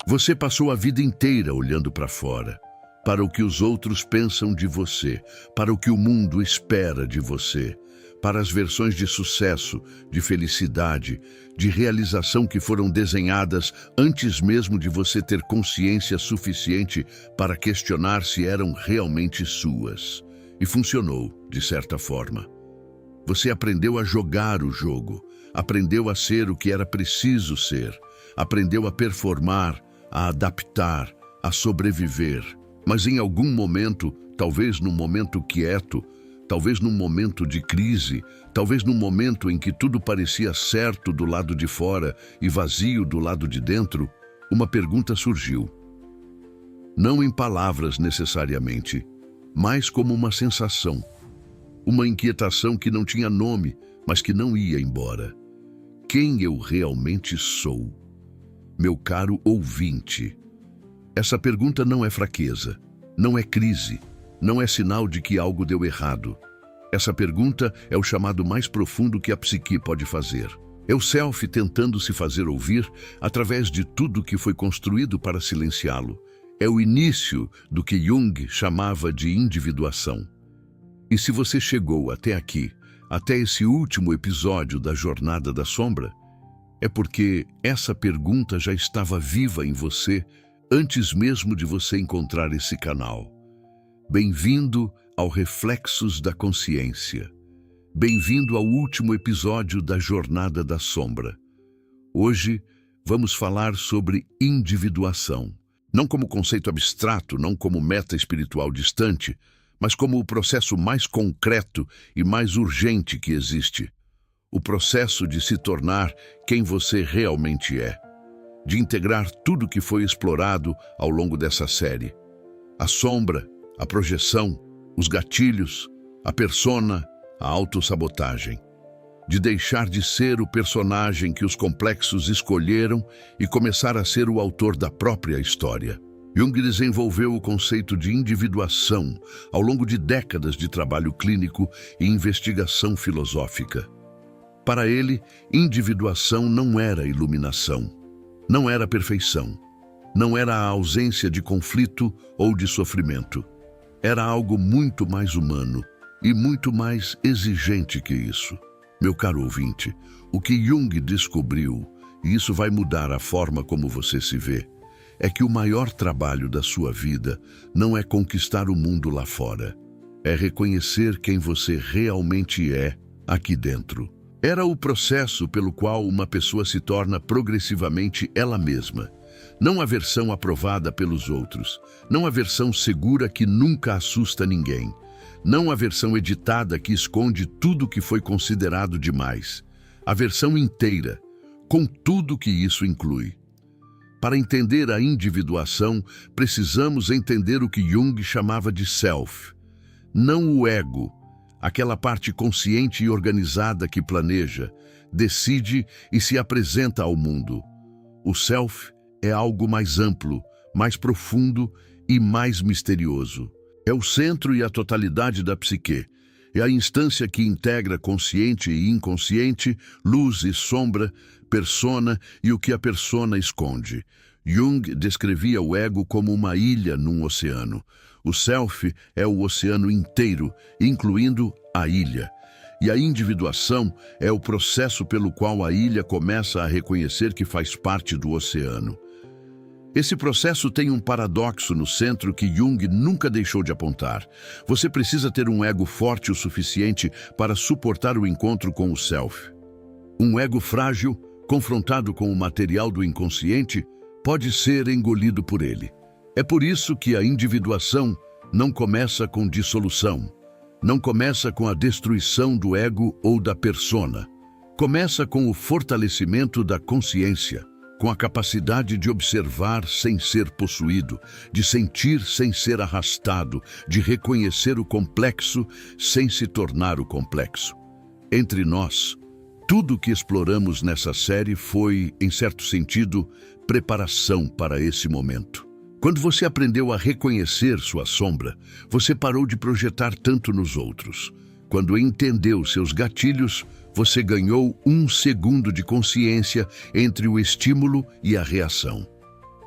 Você passou a vida inteira olhando para fora, para o que os outros pensam de você, para o que o mundo espera de você, para as versões de sucesso, de felicidade, de realização que foram desenhadas antes mesmo de você ter consciência suficiente para questionar se eram realmente suas. E funcionou, de certa forma. Você aprendeu a jogar o jogo, aprendeu a ser o que era preciso ser, aprendeu a performar, a adaptar, a sobreviver. Mas em algum momento, talvez num momento quieto, talvez num momento de crise, talvez num momento em que tudo parecia certo do lado de fora e vazio do lado de dentro, uma pergunta surgiu. Não em palavras necessariamente, mas como uma sensação. Uma inquietação que não tinha nome, mas que não ia embora. Quem eu realmente sou? Meu caro ouvinte, essa pergunta não é fraqueza, não é crise, não é sinal de que algo deu errado. Essa pergunta é o chamado mais profundo que a psique pode fazer. É o self tentando se fazer ouvir através de tudo que foi construído para silenciá-lo. É o início do que Jung chamava de individuação. E se você chegou até aqui, até esse último episódio da Jornada da Sombra, é porque essa pergunta já estava viva em você antes mesmo de você encontrar esse canal. Bem-vindo ao Reflexos da Consciência. Bem-vindo ao último episódio da Jornada da Sombra. Hoje vamos falar sobre individuação. Não como conceito abstrato, não como meta espiritual distante, mas como o processo mais concreto e mais urgente que existe. O processo de se tornar quem você realmente é. De integrar tudo que foi explorado ao longo dessa série. A sombra, a projeção, os gatilhos, a persona, a autossabotagem. De deixar de ser o personagem que os complexos escolheram e começar a ser o autor da própria história. Jung desenvolveu o conceito de individuação ao longo de décadas de trabalho clínico e investigação filosófica. Para ele, individuação não era iluminação, não era perfeição, não era a ausência de conflito ou de sofrimento. Era algo muito mais humano e muito mais exigente que isso. Meu caro ouvinte, o que Jung descobriu, e isso vai mudar a forma como você se vê, é que o maior trabalho da sua vida não é conquistar o mundo lá fora, é reconhecer quem você realmente é aqui dentro. Era o processo pelo qual uma pessoa se torna progressivamente ela mesma. Não a versão aprovada pelos outros, não a versão segura que nunca assusta ninguém, não a versão editada que esconde tudo que foi considerado demais. A versão inteira, com tudo que isso inclui. Para entender a individuação, precisamos entender o que Jung chamava de self. Não o ego, aquela parte consciente e organizada que planeja, decide e se apresenta ao mundo. O self é algo mais amplo, mais profundo e mais misterioso. É o centro e a totalidade da psique. É a instância que integra consciente e inconsciente, luz e sombra, persona e o que a persona esconde. Jung descrevia o ego como uma ilha num oceano. O self é o oceano inteiro, incluindo a ilha. E a individuação é o processo pelo qual a ilha começa a reconhecer que faz parte do oceano. Esse processo tem um paradoxo no centro que Jung nunca deixou de apontar. Você precisa ter um ego forte o suficiente para suportar o encontro com o self. Um ego frágil, confrontado com o material do inconsciente, pode ser engolido por ele. É por isso que a individuação não começa com dissolução, não começa com a destruição do ego ou da persona. Começa com o fortalecimento da consciência, com a capacidade de observar sem ser possuído, de sentir sem ser arrastado, de reconhecer o complexo sem se tornar o complexo. Entre nós, tudo o que exploramos nessa série foi, em certo sentido, preparação para esse momento. Quando você aprendeu a reconhecer sua sombra, você parou de projetar tanto nos outros. Quando entendeu seus gatilhos, você ganhou 1 segundo de consciência entre o estímulo e a reação.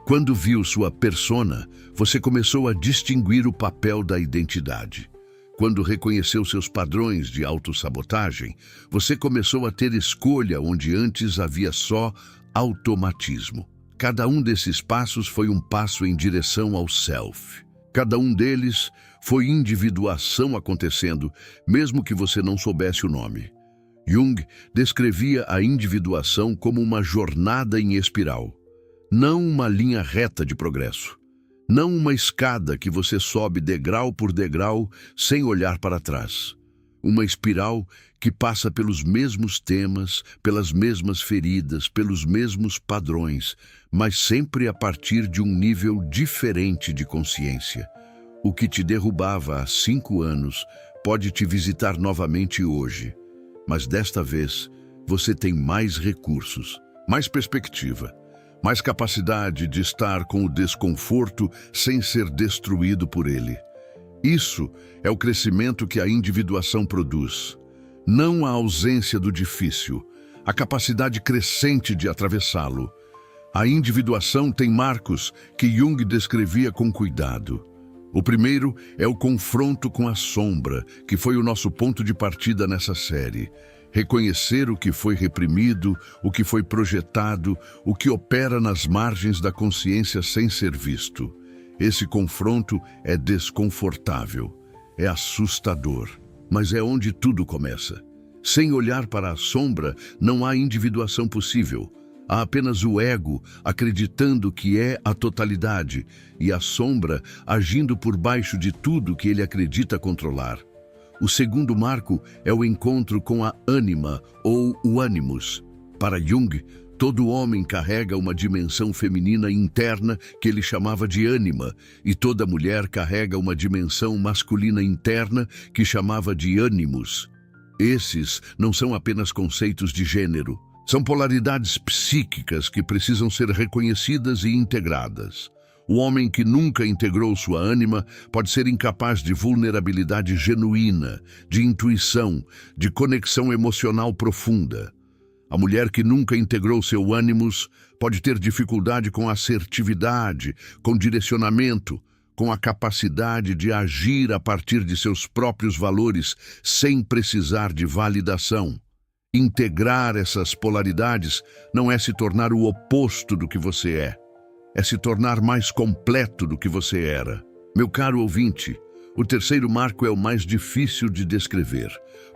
Quando viu sua persona, você começou a distinguir o papel da identidade. Quando reconheceu seus padrões de autossabotagem, você começou a ter escolha onde antes havia só automatismo. Cada um desses passos foi um passo em direção ao self. Cada um deles foi individuação acontecendo, mesmo que você não soubesse o nome. Jung descrevia a individuação como uma jornada em espiral, não uma linha reta de progresso. Não uma escada que você sobe degrau por degrau sem olhar para trás. Uma espiral que passa pelos mesmos temas, pelas mesmas feridas, pelos mesmos padrões, mas sempre a partir de um nível diferente de consciência. O que te derrubava há 5 anos pode te visitar novamente hoje, mas desta vez você tem mais recursos, mais perspectiva, mais capacidade de estar com o desconforto sem ser destruído por ele. Isso é o crescimento que a individuação produz. Não a ausência do difícil, a capacidade crescente de atravessá-lo. A individuação tem marcos que Jung descrevia com cuidado. O primeiro é o confronto com a sombra, que foi o nosso ponto de partida nessa série. Reconhecer o que foi reprimido, o que foi projetado, o que opera nas margens da consciência sem ser visto. Esse confronto é desconfortável, é assustador, mas é onde tudo começa. Sem olhar para a sombra, não há individuação possível. Há apenas o ego acreditando que é a totalidade e a sombra agindo por baixo de tudo que ele acredita controlar. O segundo marco é o encontro com a ânima ou o ânimos. Para Jung, todo homem carrega uma dimensão feminina interna que ele chamava de ânima, e toda mulher carrega uma dimensão masculina interna que chamava de ânimos. Esses não são apenas conceitos de gênero, são polaridades psíquicas que precisam ser reconhecidas e integradas. O homem que nunca integrou sua ânima pode ser incapaz de vulnerabilidade genuína, de intuição, de conexão emocional profunda. A mulher que nunca integrou seu ânimos pode ter dificuldade com assertividade, com direcionamento, com a capacidade de agir a partir de seus próprios valores sem precisar de validação. Integrar essas polaridades não é se tornar o oposto do que você é se tornar mais completo do que você era. Meu caro ouvinte, o terceiro marco é o mais difícil de descrever,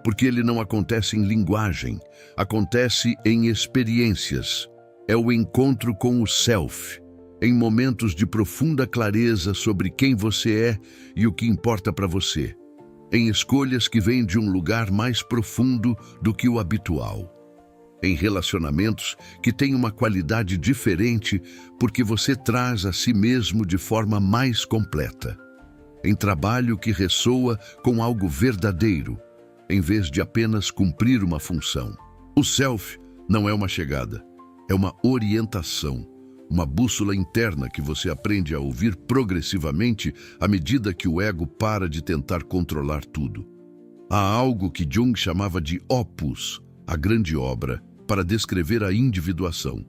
porque ele não acontece em linguagem, acontece em experiências. É o encontro com o self, em momentos de profunda clareza sobre quem você é e o que importa para você, em escolhas que vêm de um lugar mais profundo do que o habitual. Em relacionamentos que têm uma qualidade diferente porque você traz a si mesmo de forma mais completa. Em trabalho que ressoa com algo verdadeiro, em vez de apenas cumprir uma função. O self não é uma chegada, é uma orientação, uma bússola interna que você aprende a ouvir progressivamente à medida que o ego para de tentar controlar tudo. Há algo que Jung chamava de opus, a grande obra, para descrever a individuação.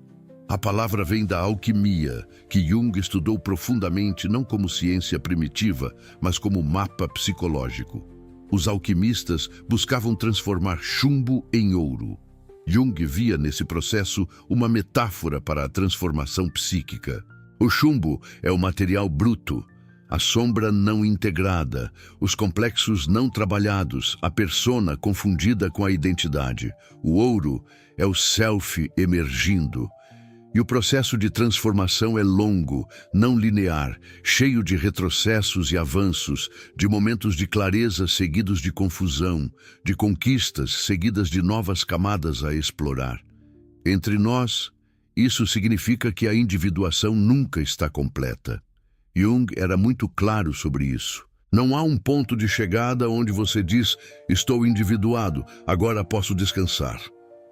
A palavra vem da alquimia, que Jung estudou profundamente não como ciência primitiva, mas como mapa psicológico. Os alquimistas buscavam transformar chumbo em ouro. Jung via nesse processo uma metáfora para a transformação psíquica. O chumbo é o material bruto, a sombra não integrada, os complexos não trabalhados, a persona confundida com a identidade. O ouro é o self emergindo. E o processo de transformação é longo, não linear, cheio de retrocessos e avanços, de momentos de clareza seguidos de confusão, de conquistas seguidas de novas camadas a explorar. Entre nós, isso significa que a individuação nunca está completa. Jung era muito claro sobre isso. Não há um ponto de chegada onde você diz, estou individuado, agora posso descansar.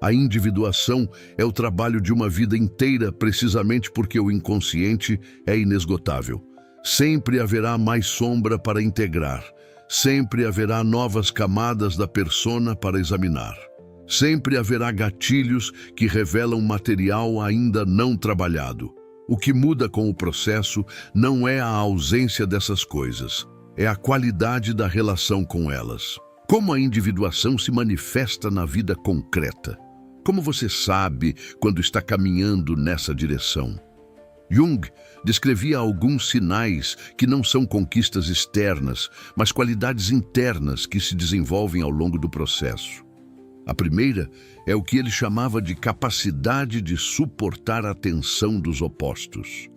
A individuação é o trabalho de uma vida inteira precisamente porque o inconsciente é inesgotável. Sempre haverá mais sombra para integrar. Sempre haverá novas camadas da persona para examinar. Sempre haverá gatilhos que revelam material ainda não trabalhado. O que muda com o processo não é a ausência dessas coisas, é a qualidade da relação com elas. Como a individuação se manifesta na vida concreta? Como você sabe quando está caminhando nessa direção? Jung descrevia alguns sinais que não são conquistas externas, mas qualidades internas que se desenvolvem ao longo do processo. A primeira é o que ele chamava de capacidade de suportar a tensão dos opostos.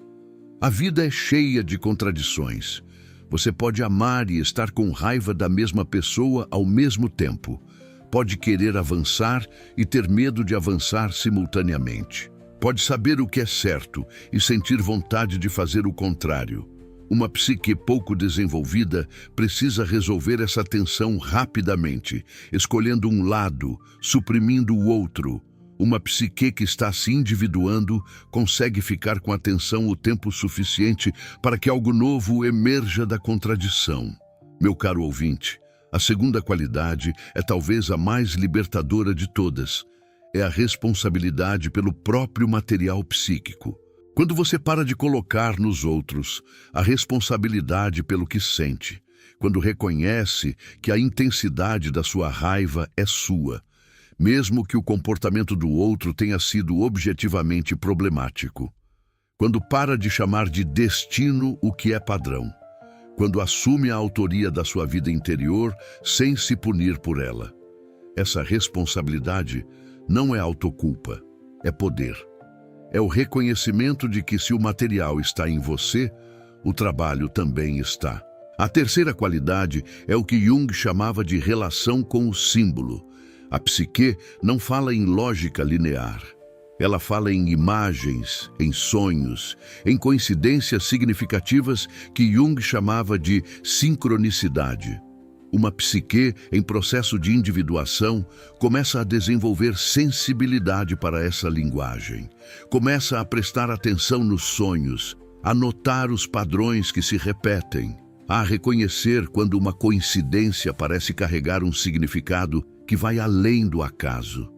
A vida é cheia de contradições. Você pode amar e estar com raiva da mesma pessoa ao mesmo tempo. Pode querer avançar e ter medo de avançar simultaneamente. Pode saber o que é certo e sentir vontade de fazer o contrário. Uma psique pouco desenvolvida precisa resolver essa tensão rapidamente, escolhendo um lado, suprimindo o outro. Uma psique que está se individuando consegue ficar com atenção o tempo suficiente para que algo novo emerja da contradição. Meu caro ouvinte, a segunda qualidade é talvez a mais libertadora de todas. É a responsabilidade pelo próprio material psíquico. Quando você para de colocar nos outros a responsabilidade pelo que sente, quando reconhece que a intensidade da sua raiva é sua, mesmo que o comportamento do outro tenha sido objetivamente problemático, quando para de chamar de destino o que é padrão, quando assume a autoria da sua vida interior sem se punir por ela. Essa responsabilidade não é autoculpa, é poder. É o reconhecimento de que se o material está em você, o trabalho também está. A terceira qualidade é o que Jung chamava de relação com o símbolo. A psique não fala em lógica linear. Ela fala em imagens, em sonhos, em coincidências significativas que Jung chamava de sincronicidade. Uma psique em processo de individuação começa a desenvolver sensibilidade para essa linguagem. Começa a prestar atenção nos sonhos, a notar os padrões que se repetem, a reconhecer quando uma coincidência parece carregar um significado que vai além do acaso.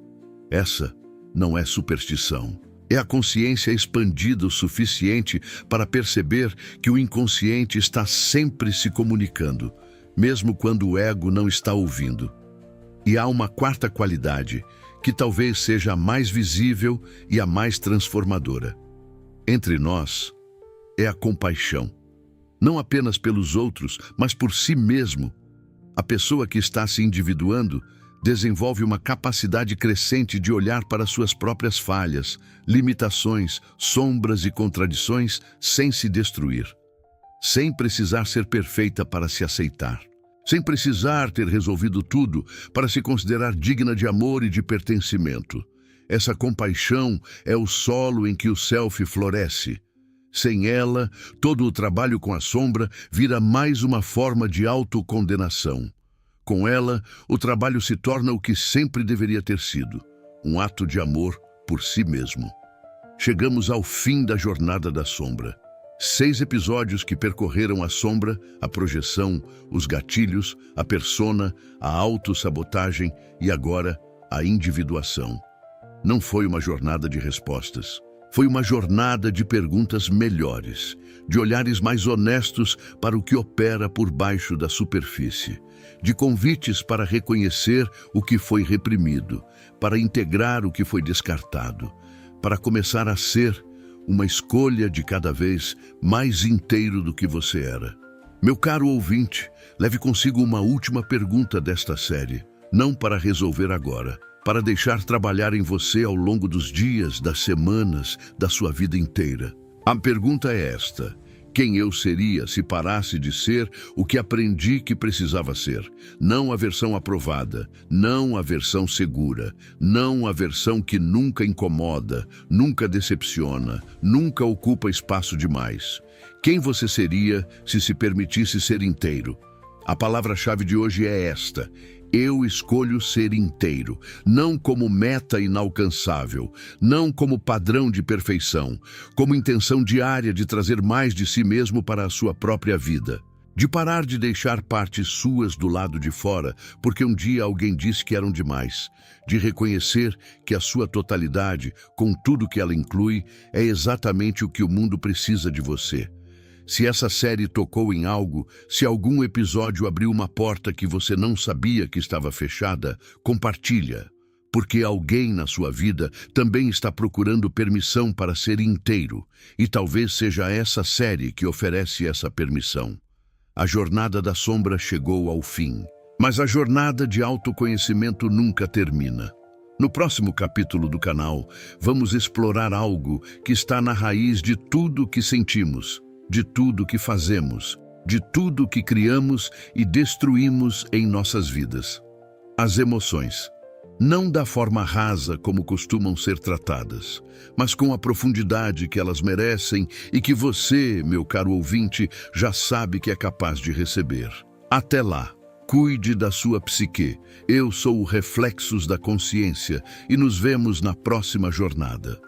Essa não é superstição. É a consciência expandida o suficiente para perceber que o inconsciente está sempre se comunicando, mesmo quando o ego não está ouvindo. E há uma quarta qualidade, que talvez seja a mais visível e a mais transformadora. Entre nós, é a compaixão. Não apenas pelos outros, mas por si mesmo. A pessoa que está se individuando desenvolve uma capacidade crescente de olhar para suas próprias falhas, limitações, sombras e contradições sem se destruir. Sem precisar ser perfeita para se aceitar. Sem precisar ter resolvido tudo para se considerar digna de amor e de pertencimento. Essa compaixão é o solo em que o self floresce. Sem ela, todo o trabalho com a sombra vira mais uma forma de autocondenação. Com ela, o trabalho se torna o que sempre deveria ter sido, um ato de amor por si mesmo. Chegamos ao fim da jornada da sombra. 6 episódios que percorreram a sombra, a projeção, os gatilhos, a persona, a autossabotagem e agora a individuação. Não foi uma jornada de respostas. Foi uma jornada de perguntas melhores, de olhares mais honestos para o que opera por baixo da superfície, de convites para reconhecer o que foi reprimido, para integrar o que foi descartado, para começar a ser uma escolha de cada vez mais inteiro do que você era. Meu caro ouvinte, leve consigo uma última pergunta desta série, não para resolver agora, para deixar trabalhar em você ao longo dos dias, das semanas, da sua vida inteira. A pergunta é esta: quem eu seria se parasse de ser o que aprendi que precisava ser? Não a versão aprovada, não a versão segura, não a versão que nunca incomoda, nunca decepciona, nunca ocupa espaço demais. Quem você seria se permitisse ser inteiro? A palavra-chave de hoje é esta: eu escolho ser inteiro, não como meta inalcançável, não como padrão de perfeição, como intenção diária de trazer mais de si mesmo para a sua própria vida. de parar de deixar partes suas do lado de fora porque um dia alguém disse que eram demais, de reconhecer que a sua totalidade, com tudo que ela inclui, é exatamente o que o mundo precisa de você. Se essa série tocou em algo, se algum episódio abriu uma porta que você não sabia que estava fechada, compartilha. Porque alguém na sua vida também está procurando permissão para ser inteiro, e talvez seja essa série que oferece essa permissão. A jornada da sombra chegou ao fim, mas a jornada de autoconhecimento nunca termina. No próximo capítulo do canal, vamos explorar algo que está na raiz de tudo que sentimos, de tudo que fazemos, de tudo que criamos e destruímos em nossas vidas. As emoções. Não da forma rasa como costumam ser tratadas, mas com a profundidade que elas merecem e que você, meu caro ouvinte, já sabe que é capaz de receber. Até lá, cuide da sua psique. Eu sou o Reflexos da Consciência e nos vemos na próxima jornada.